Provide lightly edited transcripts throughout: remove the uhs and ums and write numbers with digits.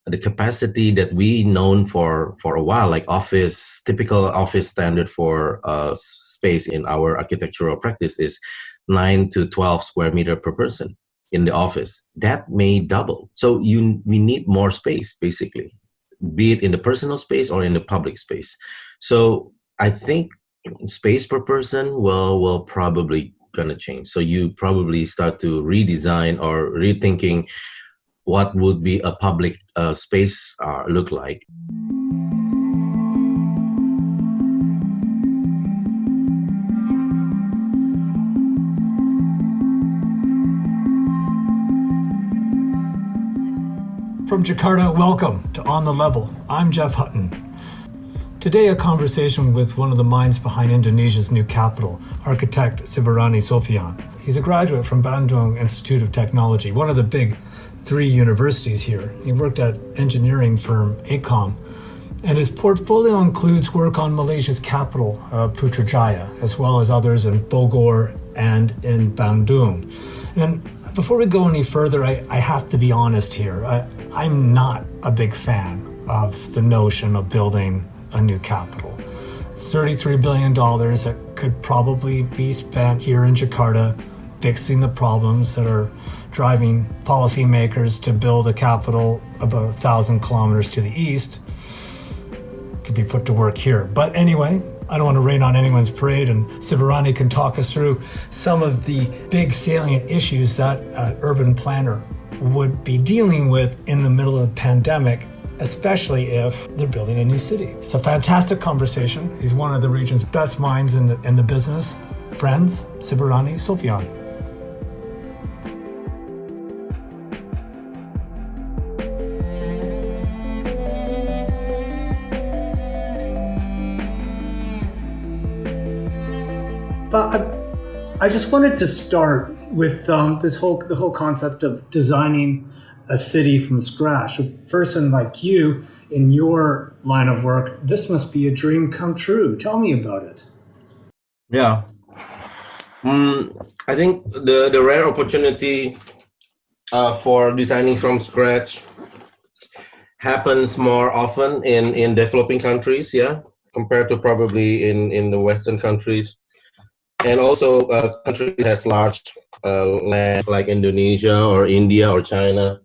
the capacity that we known for a while, like typical office standard for space in our architectural practice is 9 to 12 square meter per person in the office. That may double. So we need more space, basically, be it in the personal space or in the public space. So I think space per person will probably gonna change. So you probably start to redesign or rethinking what would be a public space look like. From Jakarta, welcome to On the Level. I'm Jeff Hutton. Today, a conversation with one of the minds behind Indonesia's new capital, architect Sibarani Sofian. He's a graduate from Bandung Institute of Technology, one of the big 3 universities here. He worked at engineering firm Acom, and his portfolio includes work on Malaysia's capital, Putrajaya, as well as others in Bogor and in Bandung. And before we go any further, I have to be honest here. I'm not a big fan of the notion of building a new capital. It's $33 billion that could probably be spent here in Jakarta fixing the problems that are driving policymakers to build a capital about 1,000 kilometers to the east. Could be put to work here. But anyway, I don't want to rain on anyone's parade, and Sibarani can talk us through some of the big salient issues that an urban planner would be dealing with in the middle of a pandemic, especially if they're building a new city. It's a fantastic conversation. He's one of the region's best minds in the business. Friends, Sibarani Sofian. But I just wanted to start with the whole concept of designing a city from scratch. A person like you, in your line of work, this must be a dream come true. Tell me about it. Yeah. I think the rare opportunity for designing from scratch happens more often in developing countries, compared to probably in the Western countries. And also, countries that has large land like Indonesia or India or China.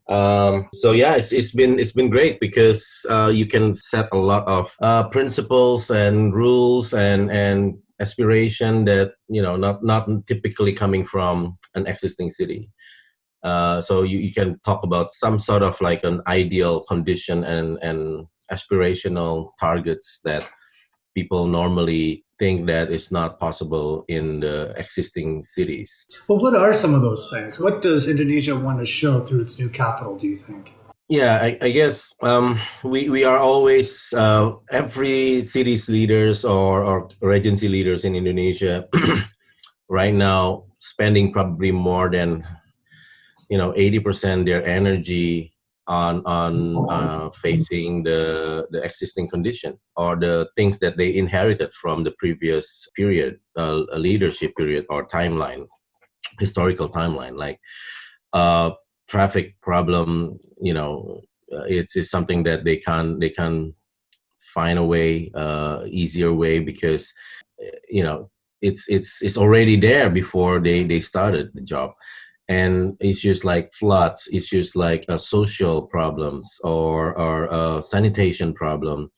It's been great because you can set a lot of principles and rules and aspiration that not typically coming from an existing city. So you can talk about some sort of like an ideal condition and aspirational targets that people normally think that it's not possible in the existing cities. Well, what are some of those things? What does Indonesia want to show through its new capital, do you think? Yeah, I guess we are always, every city's leaders or regency leaders in Indonesia right now spending probably more than 80% their energy on facing the existing condition or the things that they inherited from the previous period, leadership period or timeline, historical timeline, like traffic problem. It's something that they can find a way, easier way, because it's already there before they started the job. And issues like floods, issues like social problems or sanitation problem,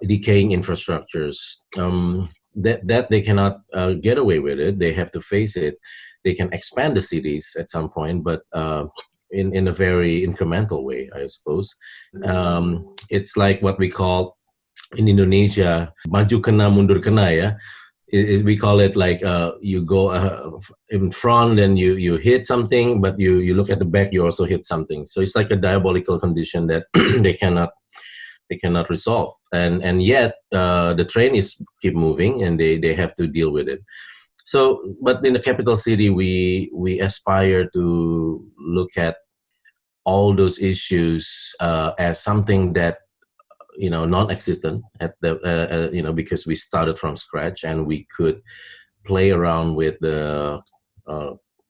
decaying infrastructures, that they cannot get away with it. They have to face it. They can expand the cities at some point, but in a very incremental way, I suppose. It's like what we call in Indonesia, maju kena mundur kena, yeah. We call it like you go in front and you hit something, but you look at the back, you also hit something. So it's like a diabolical condition that they cannot resolve. And yet the train is keep moving and they have to deal with it. So, but in the capital city, we aspire to look at all those issues as something that non-existent at the because we started from scratch and we could play around with the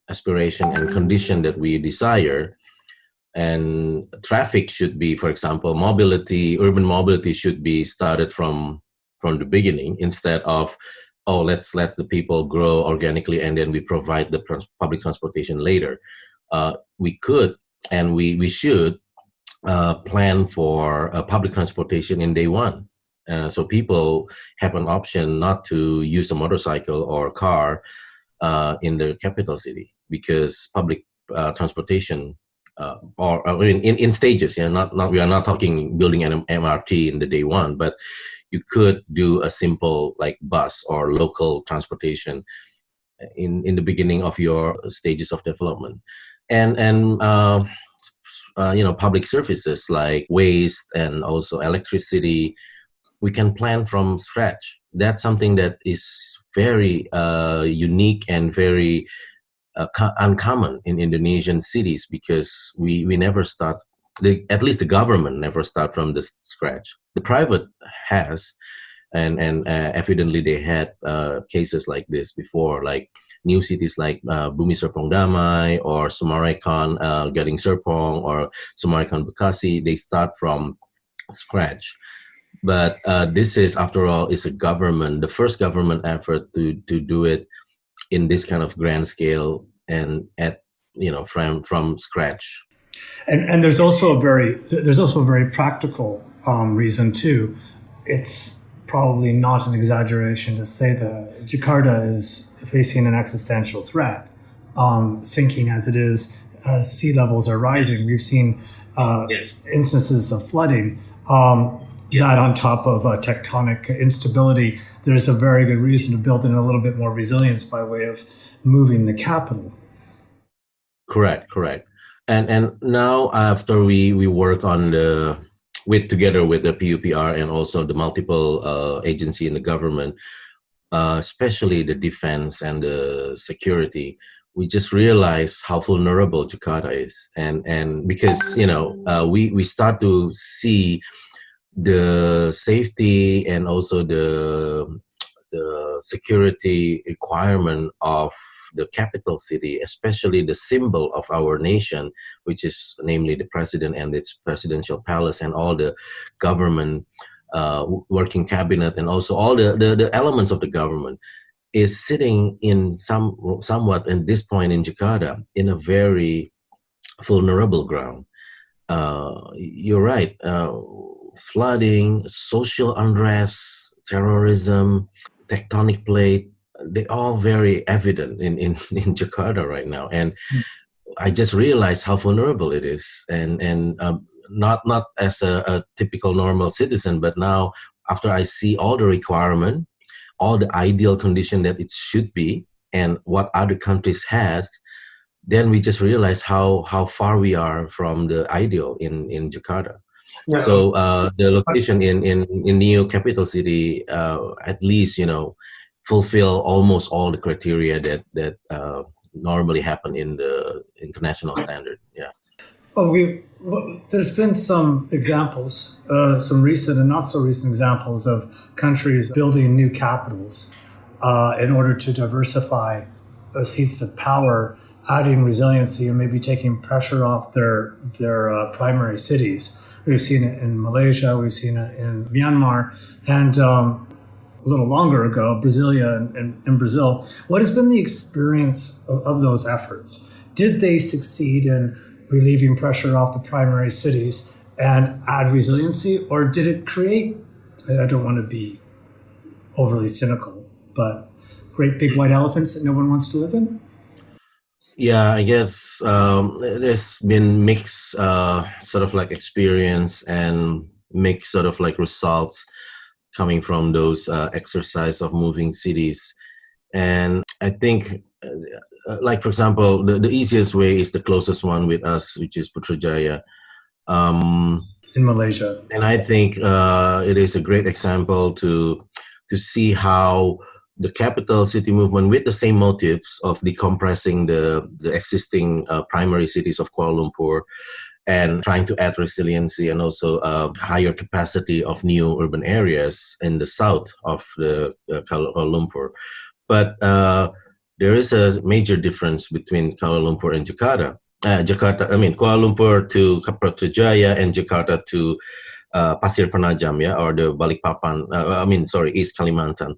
aspiration and condition that we desire And traffic should be, for example, urban mobility should be started from the beginning, instead of, oh, let's let the people grow organically and then we provide the public transportation later. We could, and we should plan for public transportation in day one. So people have an option not to use a motorcycle or car in the capital city, because public transportation, or I mean, in stages. Yeah, not we are not talking building an MRT in the day one, but you could do a simple like bus or local transportation in the beginning of your stages of development. And public services like waste and also electricity, we can plan from scratch. That's something that is very unique and very uncommon in Indonesian cities, because we never start, at least the government never start from the scratch. The private has, and evidently they had cases like this before, like new cities like Bumi Serpong Damai or Summarecon Gading Serpong or Summarecon Bekasi. They start from scratch. But this is, after all, is the first government effort to do it in this kind of grand scale and from scratch. And there's also a very practical reason too. It's probably not an exaggeration to say that Jakarta is facing an existential threat, sinking as it is, as sea levels are rising. We've seen instances of flooding. That on top of tectonic instability, there's a very good reason to build in a little bit more resilience by way of moving the capital. Correct. And now, after we work on together with the PUPR and also the multiple agency in the government, especially the defense and the security, we just realize how vulnerable Jakarta is, and because we start to see the safety and also the security requirement of the capital city, especially the symbol of our nation, which is namely the president and its presidential palace and all the government working cabinet and also all the elements of the government, is sitting in somewhat at this point in Jakarta in a very vulnerable ground. You're right. Flooding, social unrest, terrorism, tectonic plate, they're all very evident in Jakarta right now. And I just realized how vulnerable it is. And not as a typical normal citizen, but now after I see all the requirement, all the ideal condition that it should be, and what other countries has, then we just realize how far we are from the ideal in Jakarta. Yeah. So the location in new capital city at least fulfill almost all the criteria that normally happen in the international standard. Yeah. There's been some examples, some recent and not so recent examples of countries building new capitals in order to diversify seats of power, adding resiliency, and maybe taking pressure off their primary cities. We've seen it in Malaysia, we've seen it in Myanmar, and a little longer ago, Brasilia in Brazil. What has been the experience of those efforts? Did they succeed in relieving pressure off the primary cities and add resiliency, or did it create, I don't want to be overly cynical, but great big white elephants that no one wants to live in? Yeah, I guess there's been mixed sort of like experience and mixed sort of like results coming from those exercise of moving cities. And I think, like, for example, the easiest way is the closest one with us, which is Putrajaya. In Malaysia. And I think it is a great example to see how the capital city movement, with the same motives of decompressing the existing primary cities of Kuala Lumpur and trying to add resiliency and also higher capacity of new urban areas in the south of the Kuala Lumpur. But there is a major difference between Kuala Lumpur and Jakarta. Jakarta. I mean Kuala Lumpur to Putrajaya and Jakarta to Pasir Penajam, yeah, or the Balikpapan. Sorry, East Kalimantan.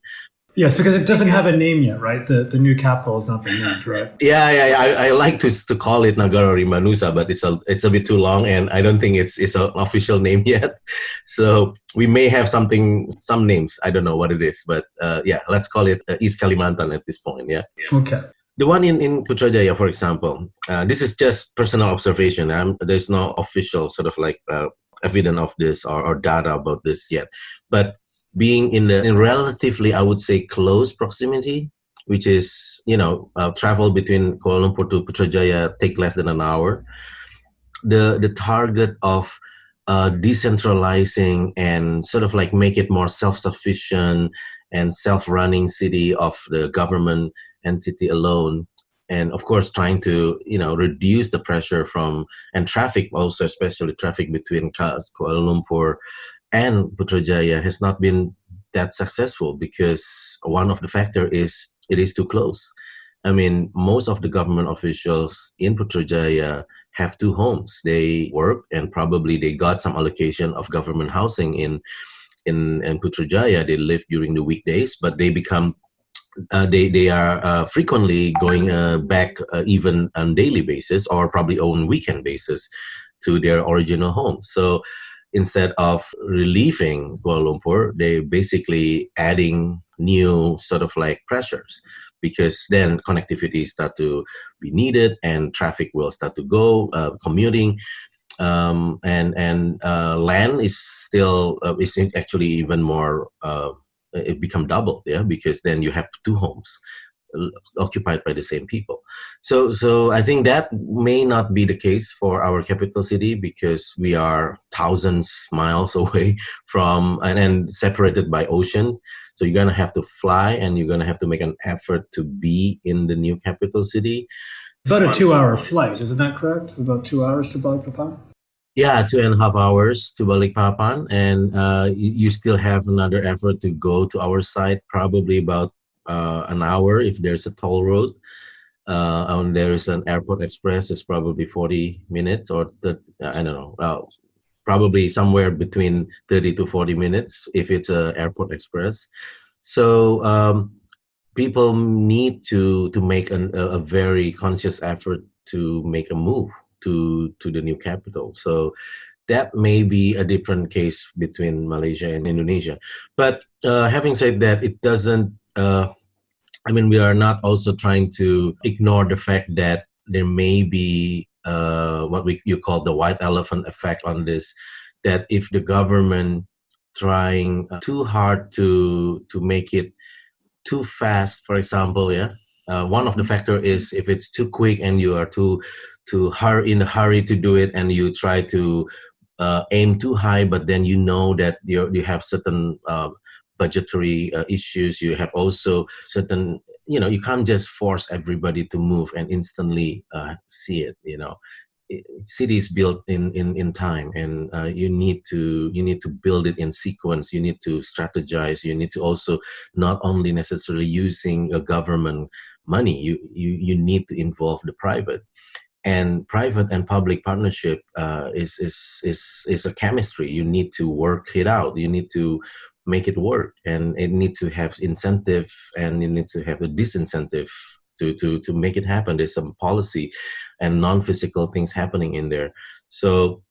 Yes, because it doesn't have a name yet, right? The new capital has not been named, right? Yeah. I like to call it Nagara Rimanusa, but it's a bit too long, and I don't think it's an official name yet. So we may have some names. I don't know what it is, but yeah, let's call it East Kalimantan at this point. Yeah. Okay. The one in Putrajaya, for example, this is just personal observation. There's no official sort of like evidence of this or data about this yet. But being in relatively, I would say, close proximity, which is, travel between Kuala Lumpur to Putrajaya take less than an hour. The target of decentralizing and sort of like make it more self-sufficient and self-running city of the government entity alone, and of course trying to reduce the pressure from and traffic also, especially traffic between Kuala Lumpur and Putrajaya has not been that successful because one of the factor is it is too close. I mean, most of the government officials in Putrajaya have two homes. They work and probably they got some allocation of government housing in Putrajaya. They live during the weekdays, but they are frequently going back even on daily basis or probably on weekend basis to their original home. So instead of relieving Kuala Lumpur, they basically adding new sort of like pressures, because then connectivity start to be needed and traffic will start to go commuting, and land is still is actually even more it become double, yeah, because then you have two homes occupied by the same people. So I think that may not be the case for our capital city because we are thousands miles away from and separated by ocean. So you're gonna have to fly and you're gonna have to make an effort to be in the new capital city. About a 2 hour flight, isn't that correct? It's about 2 hours to Balikpapan. Yeah, 2.5 hours to Balikpapan, and you still have another effort to go to our site, probably about an hour if there's a toll road. And there is an airport express, it's probably 40 minutes I don't know, probably somewhere between 30 to 40 minutes if it's a airport express. So people need to make a very conscious effort to make a move to the new capital. So that may be a different case between Malaysia and Indonesia. But having said that, it doesn't. We are not also trying to ignore the fact that there may be what you call the white elephant effect on this. That if the government trying too hard to make it too fast, for example, yeah. One of the factor is if it's too quick and you are too hurry in a hurry to do it, and you try to aim too high, but then you know that you have certain budgetary issues. You have also certain, you can't just force everybody to move and instantly see it. Cities built in time, and you need to build it in sequence. You need to strategize. You need to also not only necessarily using a government money. You need to involve the private. And private and public partnership is a chemistry. You need to work it out. You need to make it work, and it needs to have incentive, and you need to have a disincentive to make it happen. There's some policy and non-physical things happening in there. So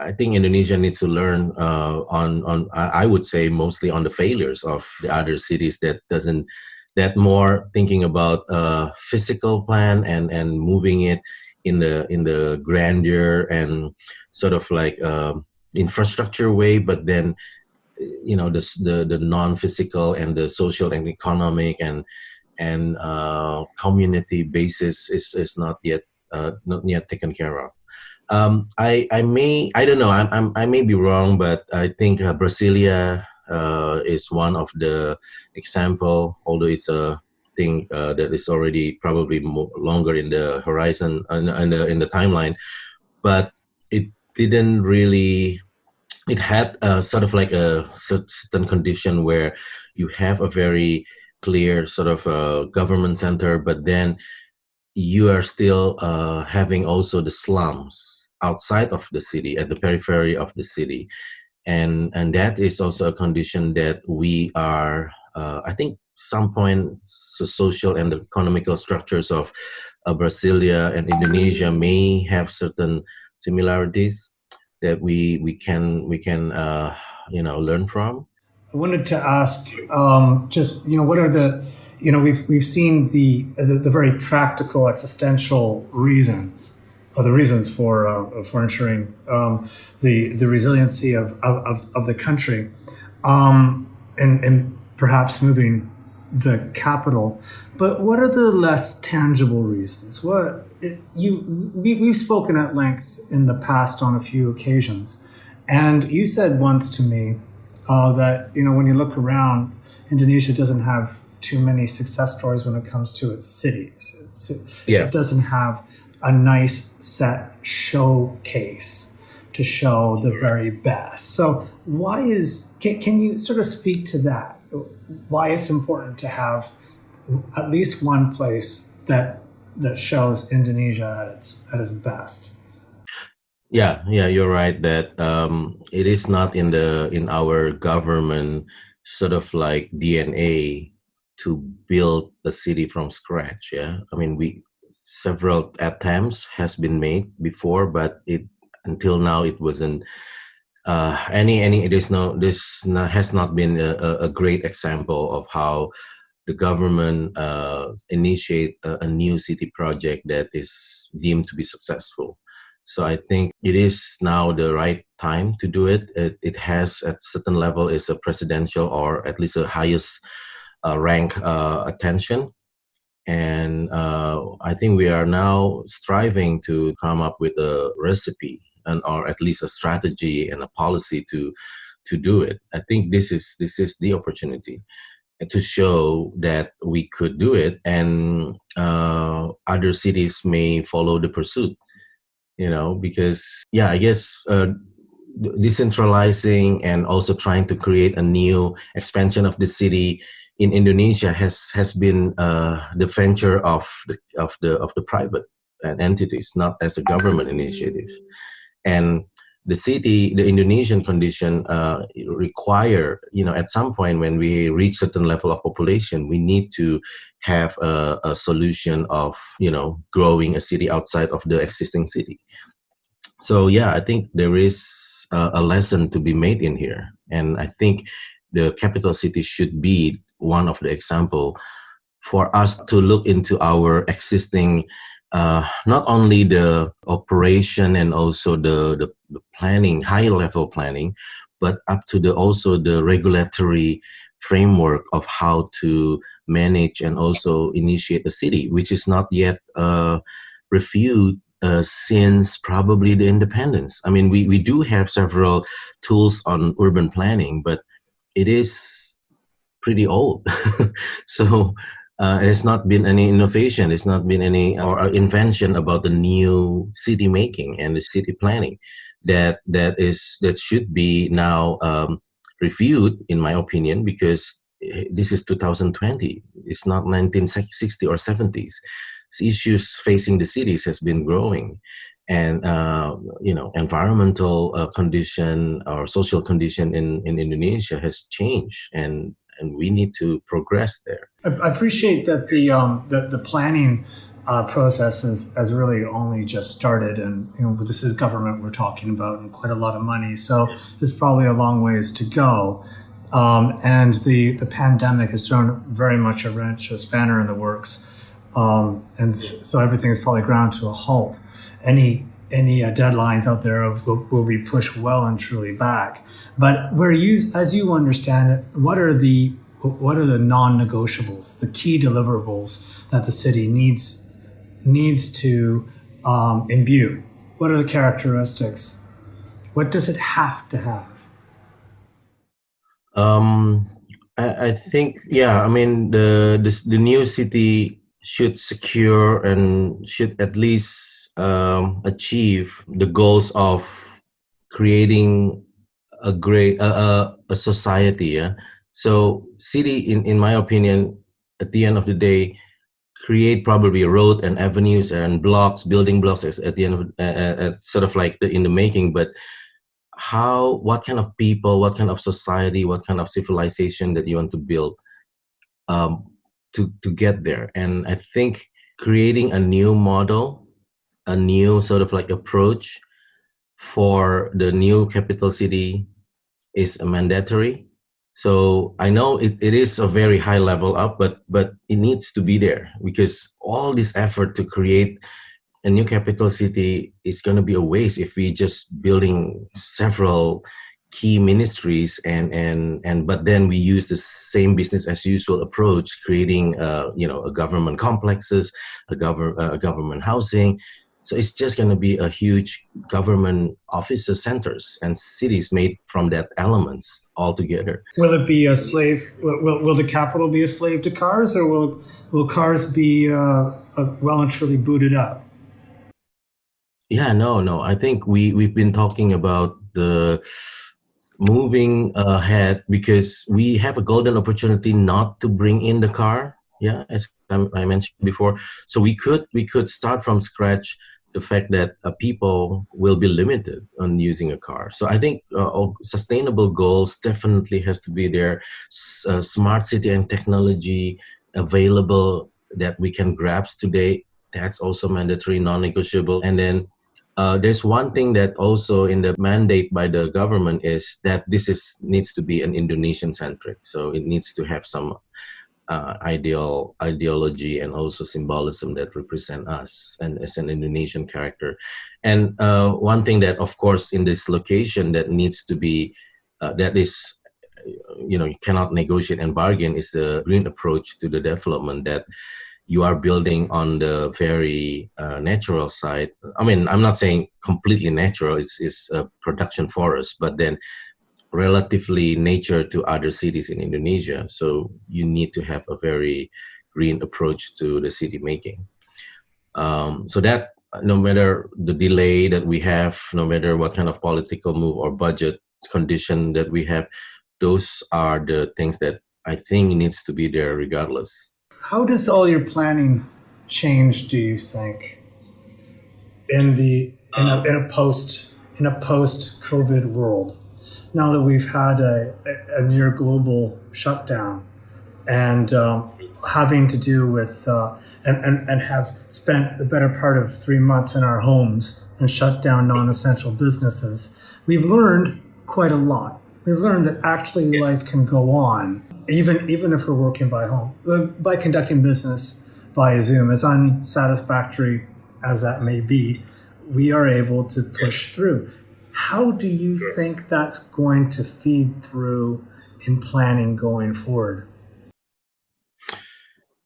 I think Indonesia needs to learn on I would say mostly on the failures of the other cities that more thinking about physical plan and moving it in the grandeur and sort of like infrastructure way, but then the non-physical and the social and economic and community basis is not yet taken care of. I don't know, I may be wrong, but I think Brasilia is one of the example, although it's a thing that is already probably longer in the horizon in the timeline, but it didn't really. It had sort of like a certain condition where you have a very clear sort of government center, but then you are still having also the slums outside of the city, at the periphery of the city, and that is also a condition that we are, I think, some point the social and the economical structures of Brasilia and Indonesia may have certain similarities that we can learn from. I wanted to ask, just what are the, we've seen the very practical existential reasons, or the reasons for ensuring the resiliency of the country, and perhaps moving the capital. But what are the less tangible reasons? We've spoken at length in the past on a few occasions, and you said once to me that when you look around, Indonesia doesn't have too many success stories when it comes to its cities. Yeah. It doesn't have a nice set showcase to show the very best. So can you sort of speak to that? Why it's important to have at least one place that shows Indonesia at its best? Yeah, you're right that it is not in our government sort of like DNA to build a city from scratch. Yeah, I mean, we several attempts has been made before, but it until now it wasn't any. It is no this no, has not been a great example of how the government initiate a new city project that is deemed to be successful. So I think it is now the right time to do it. It has at certain level is a presidential or at least a highest rank attention. And I think we are now striving to come up with a recipe and or at least a strategy and a policy to do it. I think this is the opportunity to show that we could do it, and other cities may follow the pursuit. Because yeah, I guess decentralizing and also trying to create a new expansion of the city in Indonesia has been the venture of the private entities, not as a government initiative. And the Indonesian condition require, at some point when we reach certain level of population, we need to have a solution of, growing a city outside of the existing city. So yeah, I think there is a lesson to be made in here, and I think the capital city should be one of the example for us to look into our existing, not only the operation and also the planning, high level planning, but up to also the regulatory framework of how to manage and also initiate a city, which is not yet reviewed since probably the independence. I mean, we do have several tools on urban planning, but it is pretty old. So it has not been any innovation. It's not been any or invention about the new city making and the city planning that should be now reviewed, in my opinion, because this is 2020. It's not 1960 or 70s. Issues facing the cities has been growing, and environmental condition or social condition in Indonesia has changed, and we need to progress there. I appreciate that the planning process has really only just started, and this is government we're talking about, and quite a lot of money. So there's probably a long ways to go. And the pandemic has thrown very much a spanner in the works, and so everything is probably ground to a halt. Any deadlines out there will be pushed well and truly back. But as you understand it, what are the non-negotiables, the key deliverables that the city needs to imbue? What are the characteristics? What does it have to have? I think, yeah, I mean, the new city should secure and should at least achieve the goals of creating a great a society. Yeah. So city, in my opinion, at the end of the day, create probably a road and avenues and blocks, building blocks at the end of sort of like in the making. But what kind of people, what kind of society, what kind of civilization that you want to build um, to get there? And I think creating a new model, a new sort of like approach for the new capital city is mandatory. So I know it is a very high level up, but it needs to be there, because all this effort to create a new capital city is going to be a waste if we just building several key ministries and but then we use the same business as usual approach, creating a government complexes, a government housing. So it's just going to be a huge government offices centers and cities made from that elements altogether. Will it be a slave? Will the capital be a slave to cars, or will cars be well and truly booted out? Yeah, no. I think we've been talking about the moving ahead because we have a golden opportunity not to bring in the car. Yeah, as I mentioned before. So we could start from scratch. The fact that people will be limited on using a car. So I think sustainable goals definitely has to be there. Smart city and technology available that we can grasp today. That's also mandatory, non-negotiable. And then there's one thing that also in the mandate by the government is that needs to be an Indonesian centric. So it needs to have some ideology and also symbolism that represent us and as an Indonesian character. And one thing that, of course, in this location that needs to be that is you cannot negotiate and bargain is the green approach to the development that you are building on the very natural side. I mean, I'm not saying completely natural, it's a production forest, but then relatively nature to other cities in Indonesia. So you need to have a very green approach to the city making. So that no matter the delay that we have, no matter what kind of political move or budget condition that we have, those are the things that I think needs to be there regardless. How does all your planning change, do you think, in a post COVID world? Now that we've had a near global shutdown and having to do with and have spent the better part of 3 months in our homes and shut down non-essential businesses, we've learned quite a lot. We've learned that actually life can go on, even if we're working by conducting business by Zoom, as unsatisfactory as that may be, we are able to push through. How do you think that's going to feed through in planning going forward?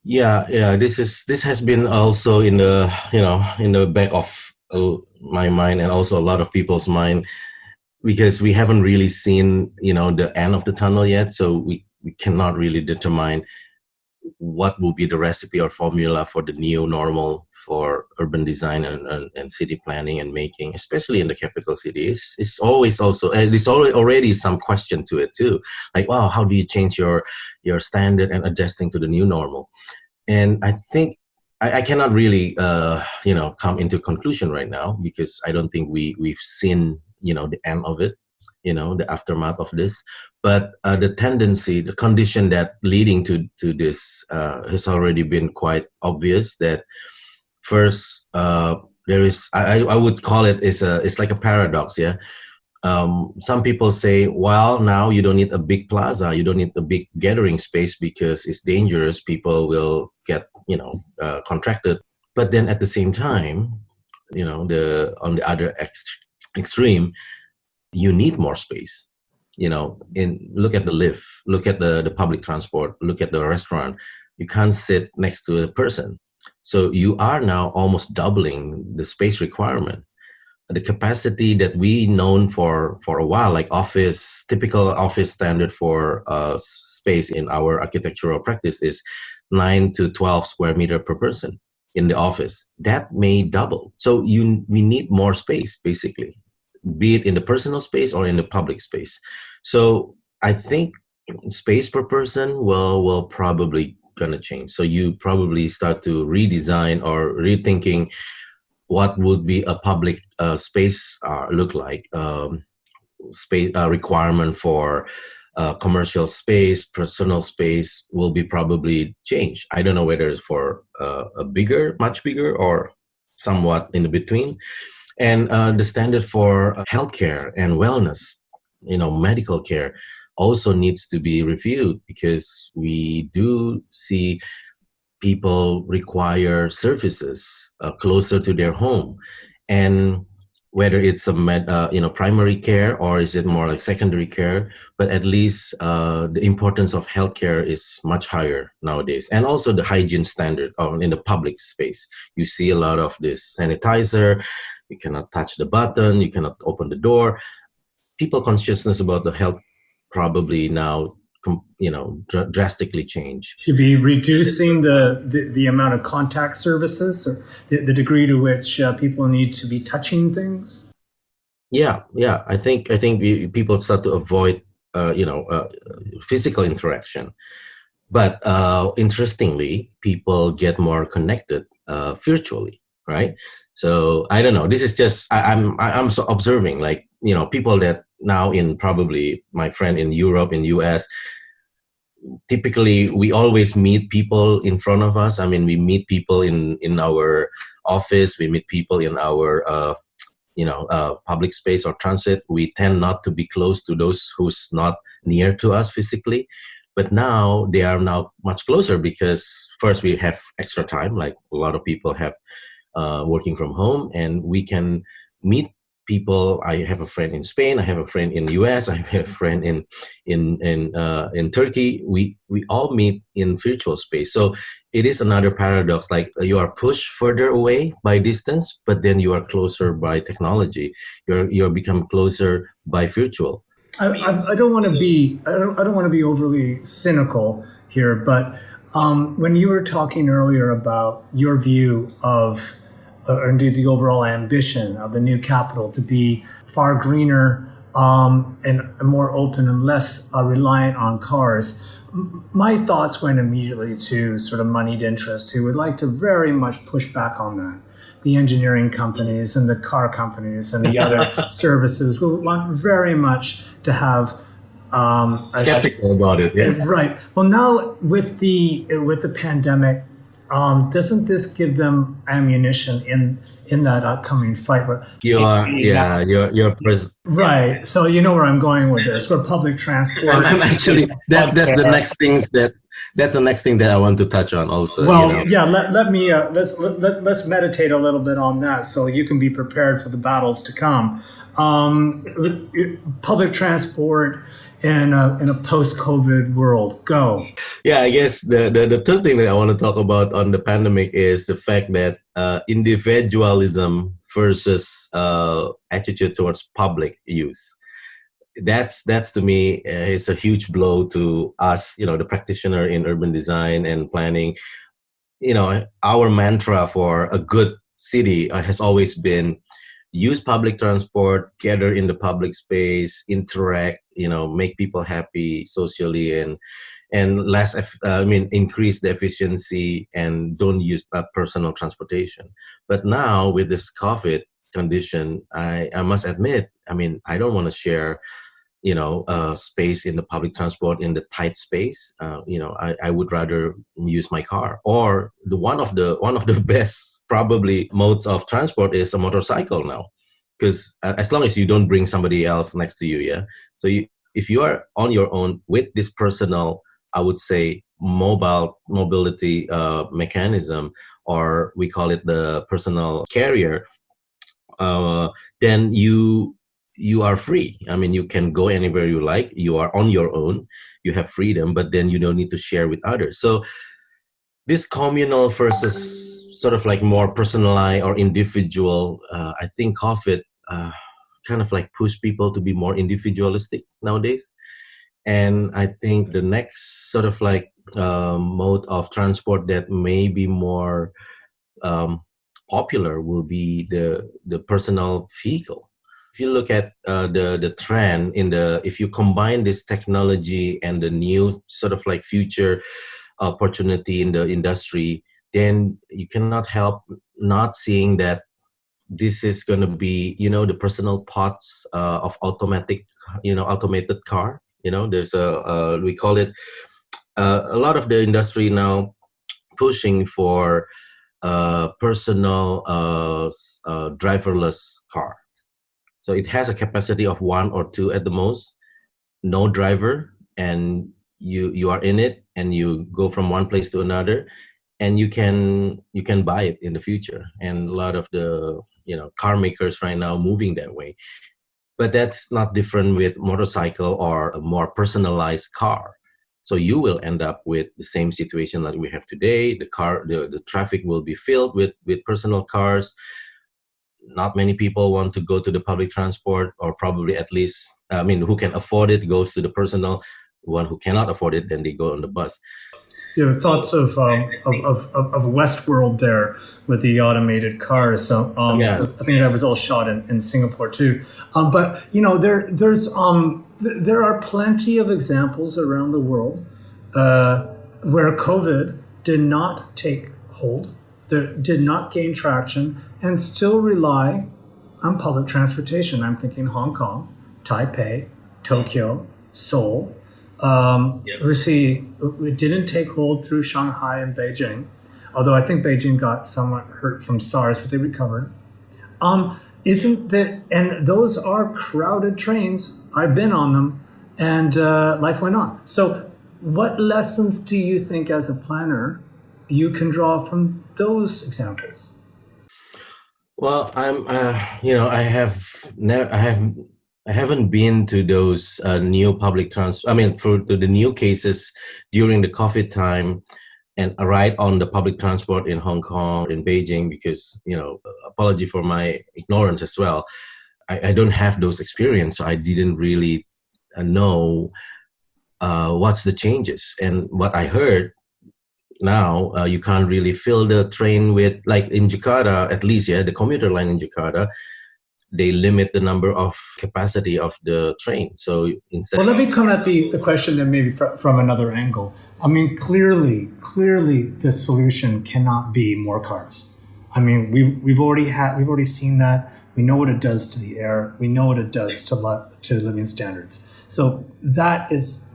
Yeah. This has been also in the back of my mind and also a lot of people's mind, because we haven't really seen the end of the tunnel yet. So we cannot really determine what will be the recipe or formula for the new normal for urban design and city planning and making, especially in the capital city. It's always also, and there's already some question to it too. Like, wow, how do you change your standard and adjusting to the new normal? And I think I cannot really come into conclusion right now, because I don't think we've seen the end of it, the aftermath of this. But the tendency, the condition that leading to this has already been quite obvious. That first, there is, I would call it's like a paradox. Yeah. Some people say, well, now you don't need a big plaza, you don't need a big gathering space because it's dangerous. People will get contracted. But then at the same time, on the other extreme, you need more space. Look at the lift, look at the public transport, look at the restaurant. You can't sit next to a person. So you are now almost doubling the space requirement. The capacity that we known for a while, like typical office standard for space in our architectural practice is 9 to 12 square meter per person in the office. That may double. So we need more space, basically, be it in the personal space or in the public space. So I think space per person will probably going to change. So you probably start to redesign or rethinking what would be a public space look like. Space requirement for commercial space, personal space will be probably changed. I don't know whether it's for a bigger, much bigger, or somewhat in the between. And the standard for healthcare and wellness, medical care, also needs to be reviewed, because we do see people require services closer to their home, and whether it's primary care, or is it more like secondary care, but at least the importance of healthcare is much higher nowadays. And also the hygiene standard in the public space. You see a lot of this sanitizer. You cannot touch the button, you cannot open the door. People consciousness about the health probably now drastically change. Should be reducing the amount of contact services, or the degree to which people need to be touching things. Yeah. I think people start to avoid physical interaction, but interestingly, people get more connected virtually, right? So I don't know. This is just I'm so observing, like, people that now in probably my friend in Europe, in US. Typically, we always meet people in front of us. I mean, we meet people in our office. We meet people in our public space or transit. We tend not to be close to those who's not near to us physically. But now they are now much closer, because first we have extra time, like a lot of people have working from home, and we can meet people. I have a friend in Spain. I have a friend in the US. I have a friend in Turkey. We all meet in virtual space. So it is another paradox. Like, you are pushed further away by distance, but then you are closer by technology. You're become closer by virtual. I don't want to be I don't want to be overly cynical here, but when you were talking earlier about your view of, or indeed the overall ambition of the new capital to be far greener and more open and less reliant on cars, my thoughts went immediately to sort of moneyed interests who would like to very much push back on that. The engineering companies and the car companies and the other services will want very much to have skeptical about it. Yeah. Right. Well, now with the pandemic, doesn't this give them ammunition in that upcoming fight? You're right. So you know where I'm going with this. Where public transport. I'm actually that's the next things that's the next thing that I want to touch on also. Well, yeah. Let me let's meditate a little bit on that, so you can be prepared for the battles to come. Public transport in a post-COVID world. Go. Yeah, I guess the third thing that I want to talk about on the pandemic is the fact that individualism versus attitude towards public use. That's to me is a huge blow to us, the practitioner in urban design and planning. Our mantra for a good city has always been use public transport, gather in the public space, interact, make people happy socially, and increase the efficiency, and don't use personal transportation. But now with this COVID condition, I must admit, I don't want to share space in the public transport in the tight space. I would rather use my car, or one of the best probably modes of transport is a motorcycle now, because as long as you don't bring somebody else next to you, yeah. So if you are on your own with this personal, I would say, mobility mechanism, or we call it the personal carrier, then you are free. You can go anywhere you like. You are on your own. You have freedom, but then you don't need to share with others. So this communal versus sort of like more personalized or individual, I think COVID kind of like push people to be more individualistic nowadays. And I think the next sort of like mode of transport that may be more popular will be the personal vehicle. If you look at the trend if you combine this technology and the new sort of like future opportunity in the industry, then you cannot help not seeing that this is going to be, the personal parts of automated car. There's we call it, a lot of the industry now pushing for personal driverless car. So it has a capacity of one or two at the most, no driver, and you are in it and you go from one place to another, and you can buy it in the future. And a lot of the car makers right now moving that way. But that's not different with motorcycle or a more personalized car. So you will end up with the same situation like we have today. The traffic will be filled with personal cars. Not many people want to go to the public transport, or probably, at least, who can afford it goes to the personal. One who cannot afford it, then they go on the bus. Thoughts of Westworld there with the automated cars. So Yeah. I think that was all shot in Singapore too. But there are plenty of examples around the world where COVID did not take hold, did not gain traction, and still rely on public transportation. I'm thinking Hong Kong, Taipei, Tokyo, Seoul. We see it didn't take hold through Shanghai and Beijing, although I think Beijing got somewhat hurt from SARS, but they recovered. Isn't that? And those are crowded trains. I've been on them, and life went on. So, what lessons do you think, as a planner, you can draw from those examples? Well, I haven't been to those new public transport. To the new cases during the COVID time, and ride on the public transport in Hong Kong, in Beijing, because apology for my ignorance as well. I don't have those experience, so I didn't really know what's the changes. And what I heard now, you can't really fill the train with, like in Jakarta, at least, the commuter line in Jakarta, they limit the number of capacity of the train. So instead, well, let me come at the question then maybe from another angle. Clearly, the solution cannot be more cars. We've already seen that. We know what it does to the air. We know what it does to living standards. So that is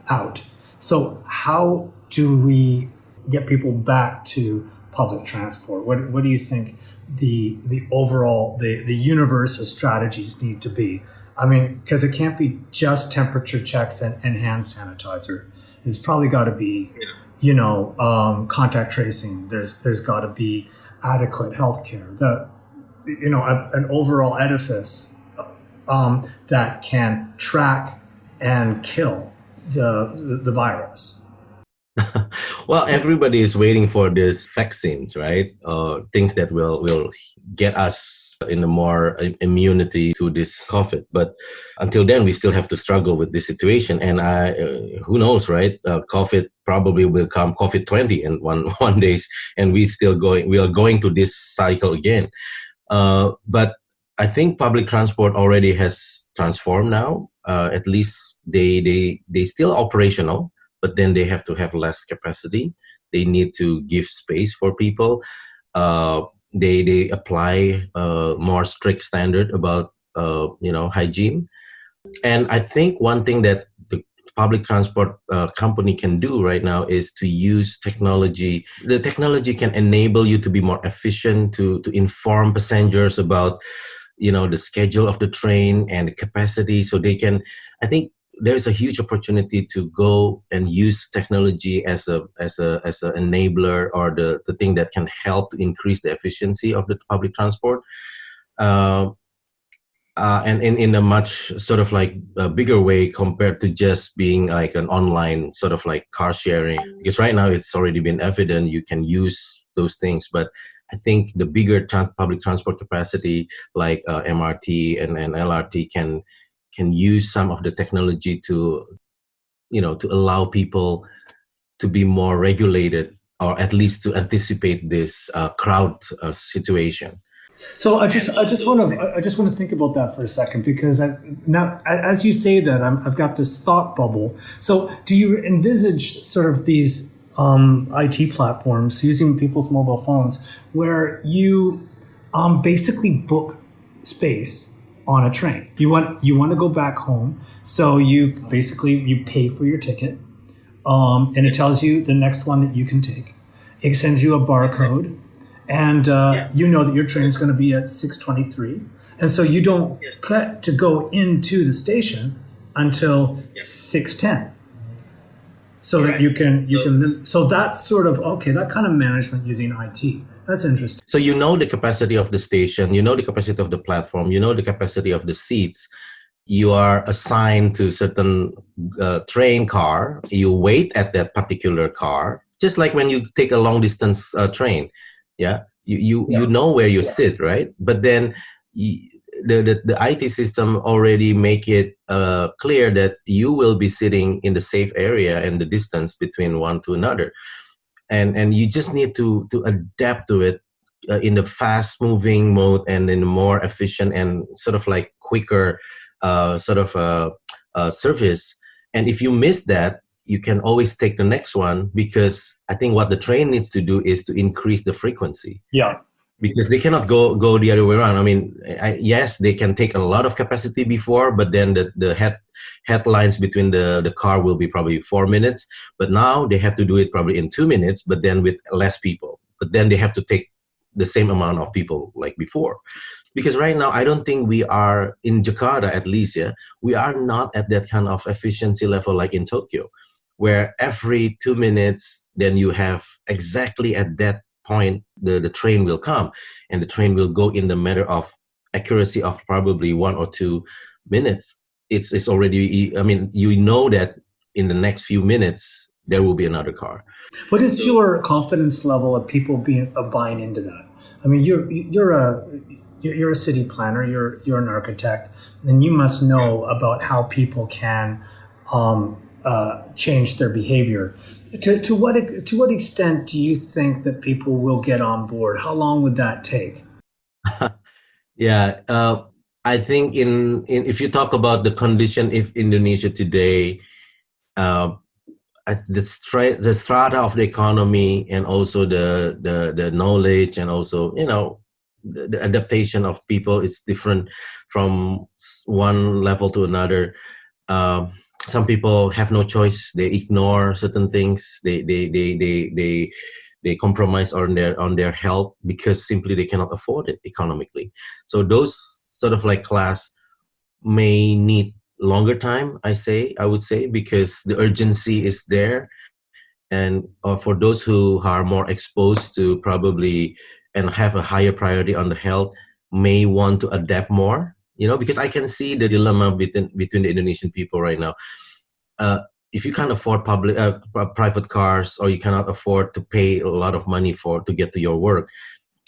out. So how do we get people back to public transport? What do you think the overall the universe of strategies need to be? Because it can't be just temperature checks and hand sanitizer. It's probably got to be, contact tracing. There's got to be adequate healthcare. An overall edifice that can track and kill the virus. Well, everybody is waiting for these vaccines, right? Things that will get us in a more immunity to this COVID. But until then, we still have to struggle with this situation. And who knows, right? COVID probably will come COVID-20 in one days, and we are going to this cycle again. But I think public transport already has transformed now. At least they still operational, but then they have to have less capacity. They need to give space for people. They apply more strict standard about hygiene. And I think one thing that the public transport company can do right now is to use technology. The technology can enable you to be more efficient, to inform passengers about the schedule of the train and the capacity, so they can. I think there's a huge opportunity to go and use technology as a enabler, or the thing that can help to increase the efficiency of the public transport, and in a much sort of like a bigger way compared to just being like an online sort of like car sharing. Because right now it's already been evident you can use those things, but I think the bigger public transport capacity, like MRT and LRT, can use some of the technology to allow people to be more regulated, or at least to anticipate this crowd situation. So I just want to think about that for a second, because now as you say that, I've got this thought bubble. So do you envisage sort of these IT platforms using people's mobile phones where you basically book space on a train. You want to go back home, so you pay for your ticket, and it tells you the next one that you can take. It sends you a barcode, and you know that your train is going to be at 6:23, and so you don't get to go into the station until 6:10. So that so that's sort of okay, that kind of management using IT. That's interesting. So you know the capacity of the station, you know the capacity of the platform, you know the capacity of the seats. You are assigned to certain train car. You wait at that particular car, just like when you take a long distance train. Yeah, you know where you sit, right? But then the IT system already make it clear that you will be sitting in the safe area and the distance between one to another, and you just need to adapt to it in the fast moving mode and in a more efficient and sort of like quicker service. And if you miss that, you can always take the next one, because I think what the train needs to do is to increase the frequency. Yeah. Because they cannot go the other way around. I mean, yes, they can take a lot of capacity before, but then the headlines between the car will be probably 4 minutes. But now they have to do it probably in 2 minutes, but then with less people. But then they have to take the same amount of people like before. Because right now, I don't think we are, in Jakarta at least, we are not at that kind of efficiency level like in Tokyo, where every 2 minutes, then you have exactly at that point, the train will come, and the train will go in the matter of accuracy of probably 1 or 2 minutes. It's already, I mean, you know that in the next few minutes, there will be another car. What is your confidence level of people buying into that? I mean, you're a city planner, you're an architect, and you must know about how people can change their behavior. To what extent do you think that people will get on board? How long would that take? Yeah, I think in if you talk about the condition of Indonesia today, uh, the strata of the economy, and also the knowledge, and also the adaptation of people is different from one level to another. Some people have no choice; they ignore certain things. They compromise on their health because simply they cannot afford it economically. So those sort of like class may need longer time, I would say, because the urgency is there. And for those who are more exposed to probably and have a higher priority on the health, may want to adapt more, because I can see the dilemma between the Indonesian people right now. If you can't afford private cars, or you cannot afford to pay a lot of money to get to your work,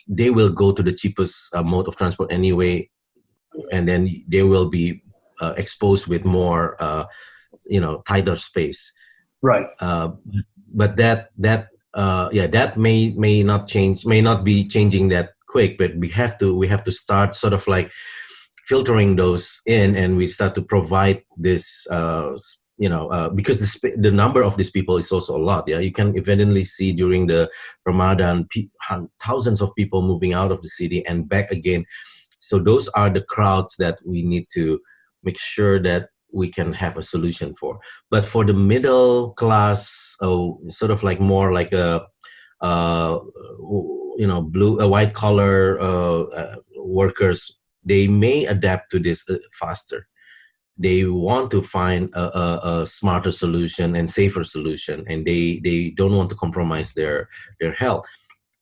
they will go to the cheapest mode of transport anyway, and then they will be exposed with more tighter space. Right. But that may not change, may not be changing that quick. But we have to start sort of like filtering those in, and we start to provide this because the number of these people is also a lot. You can evidently see during the Ramadan thousands of people moving out of the city and back again. So those are the crowds that we need to make sure that we can have a solution for. But for the middle class, sort of like more like a white collar workers, they may adapt to this faster. They want to find a smarter solution and safer solution, and they don't want to compromise their health.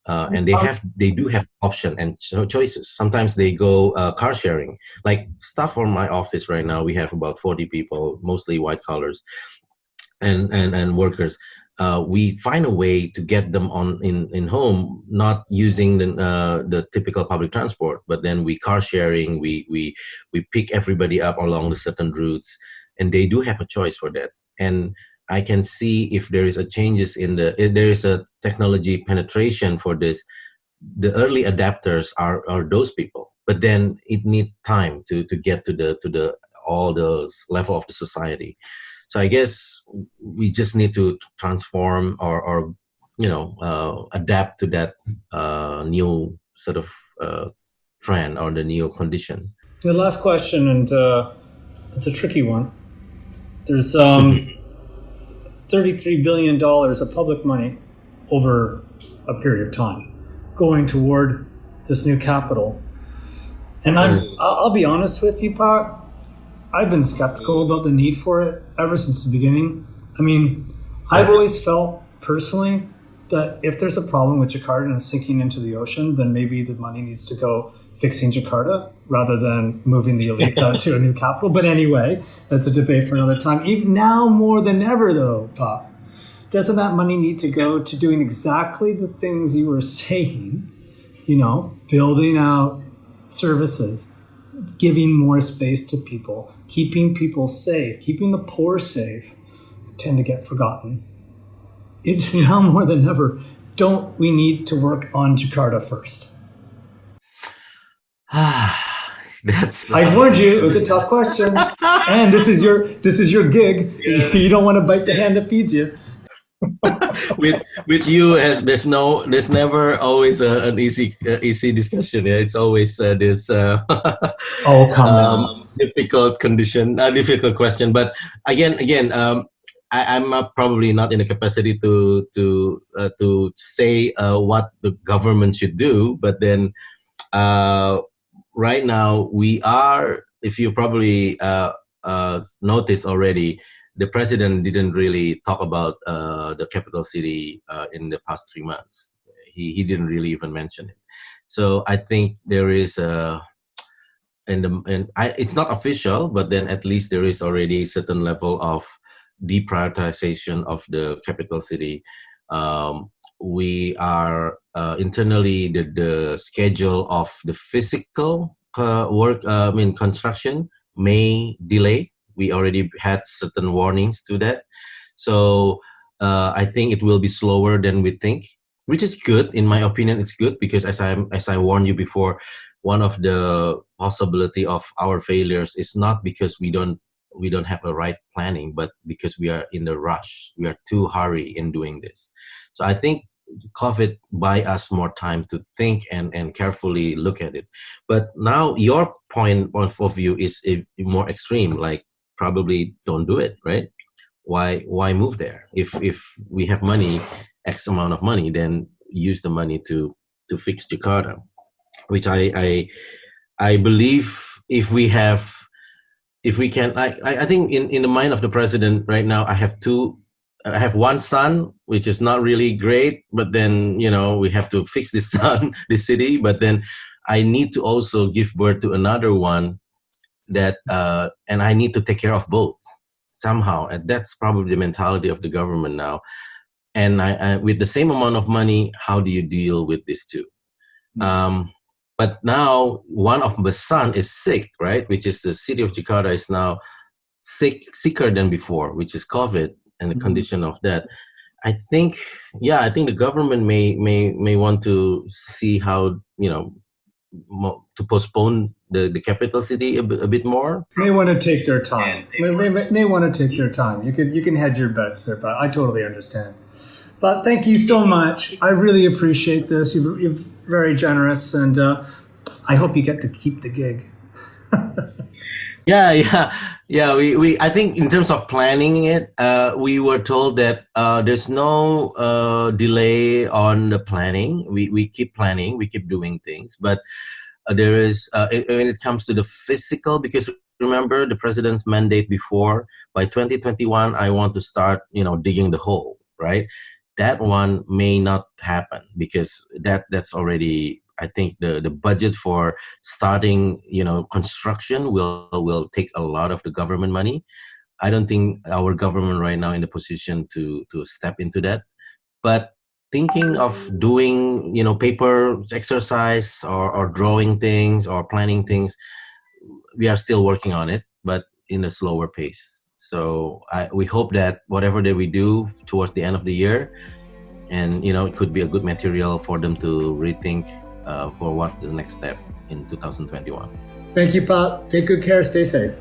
And they do have option and choices. Sometimes they go car sharing. Like stuff on my office right now, we have about 40 people, mostly white collars and workers. We find a way to get them in home, not using the typical public transport, but then we car sharing. We pick everybody up along the certain routes, and they do have a choice for that. And I can see if there is a changes if there is a technology penetration for this. The early adapters are those people, but then it needs time to get to the all those level of the society. So I guess we just need to transform or adapt to that new sort of trend or the new condition. The last question, and it's a tricky one. There's $33 billion of public money over a period of time going toward this new capital. And I'll be honest with you, Pat, I've been skeptical about the need for it ever since the beginning. I mean, I've always felt personally that if there's a problem with Jakarta and it's sinking into the ocean, then maybe the money needs to go fixing Jakarta rather than moving the elites out to a new capital. But anyway, that's a debate for another time. Even now more than ever, though, Pat, doesn't that money need to go to doing exactly the things you were saying, building out services, giving more space to people, keeping people safe, keeping the poor safe, tend to get forgotten. It's now more than ever. Don't we need to work on Jakarta first? I warned you. It was a tough question, and this is your gig. Yeah. You don't want to bite the hand that feeds you. with you, as there's never always an easy discussion. Yeah, it's always this difficult question. But again, I'm probably not in a capacity to say what the government should do. But then right now we are, if you probably noticed already, the president didn't really talk about the capital city in the past 3 months. He didn't really even mention it. So I think there is it's not official, but then at least there is already a certain level of deprioritization of the capital city. We are internally the schedule of the physical work, construction may delay. We already had certain warnings to that. So I think it will be slower than we think, which is good. In my opinion, it's good because as I warned you before, one of the possibility of our failures is not because we don't have the right planning, but because we are in the rush. We are too hurry in doing this. So I think COVID buy us more time to think and carefully look at it. But now your point of view is more extreme, like probably don't do it, right? Why move there? If we have money, X amount of money, then use the money to fix Jakarta, which I believe if we can, I think in the mind of the president right now, I have one son, which is not really great, but then, we have to fix this city, but then I need to also give birth to another one that, and I need to take care of both somehow. And that's probably the mentality of the government now. And I with the same amount of money, how do you deal with these two? But now one of the son is sick, right? Which is the city of Jakarta is now sicker than before, which is COVID and the condition of that. I think the government may want to see how, to postpone the capital city a bit more. May want to take their time. May want to take their time. You can hedge your bets there, but I totally understand. But thank you so much. I really appreciate this. You're very generous, and I hope you get to keep the gig. Yeah. We I think in terms of planning it, we were told that there's no delay on the planning. We keep planning, we keep doing things, but there is when it comes to the physical, because remember the president's mandate before, by 2021 I want to start digging the hole, right? That one may not happen because that's already, I think the budget for starting construction will take a lot of the government money. I don't think our government right now in the position to step into that. But thinking of doing paper exercise or drawing things or planning things, we are still working on it, but in a slower pace. So we hope that whatever that we do towards the end of the year, and it could be a good material for them to rethink for what the next step in 2021. Thank you, Pat. Take good care. Stay safe.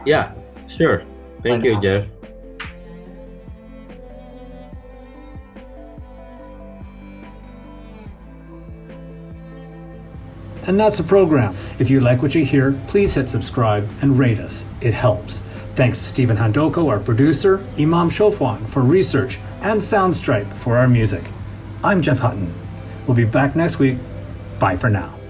Yeah, sure. Thank you, Jeff. And that's the program. If you like what you hear, please hit subscribe and rate us. It helps. Thanks to Stephen Handoko, our producer, Imam Shofwan for research, and Soundstripe for our music. I'm Jeff Hutton. We'll be back next week. Bye for now.